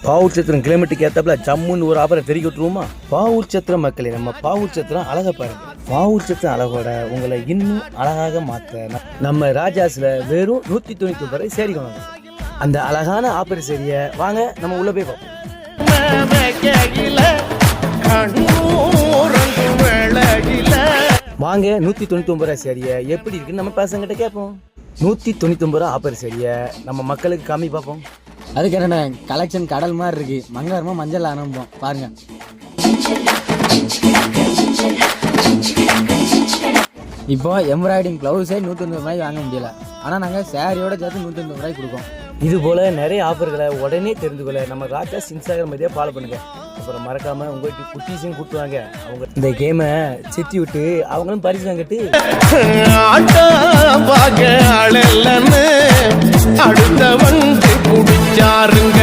பாவூர் சத்திரம் கிலோமீட்டருக்கு ஏற்றப்பல ஜம்முன்னு ஒரு ஆபரை தெரிய விட்டுருவோமா? பாவூர் சத்திரம் மக்களே, நம்ம பாவூர் சத்திரம் அழகை பாருங்க. பாவூர் சத்திரம் அழகோட உங்களை இன்னும் அழகாக மாற்ற நம்ம ராஜாஸில் வெறும் 199 ரூபாய் சேரி கொண்டாங்க. அந்த அழகான ஆபரை சேரியை வாங்க நம்ம உள்ள போய் பார்ப்போம். வாங்க 199 ரூபாய் சேரியை எப்படி இருக்குன்னு நம்ம பசங்கிட்ட கேட்போம். 199 ரூபா ஆபர் சேரியை நம்ம மக்களுக்கு காமி பார்ப்போம். அதுக்கு என்ன கலெக்ஷன் கடல் மாதிரி இருக்கு. மங்களமா மஞ்சள் அனுப்போம் பாருங்க. இப்போ எம்ப்ராய்டிங் ப்ளவுஸே 190 ரூபாய் வாங்க முடியல. ஆனால் நாங்கள் சேரீயோட சேர்த்து 190 ரூபாய் கொடுக்கோம். இது போல் நிறைய ஆஃபர்களை உடனே தெரிந்து கொள்ள நம்ம ராஜாஸ் இன்ஸ்டாகிராம் இதையே ஃபாலோ பண்ணுங்கள். அப்புறம் மறக்காமல் உங்களுக்கு குட்டீஸையும் கூட்டுவாங்க. அவங்க இந்த கேமை செத்தி விட்டு அவங்களும் பரிசு வாங்கிட்டு அடுத்த வந்து குடிச்சாருங்க.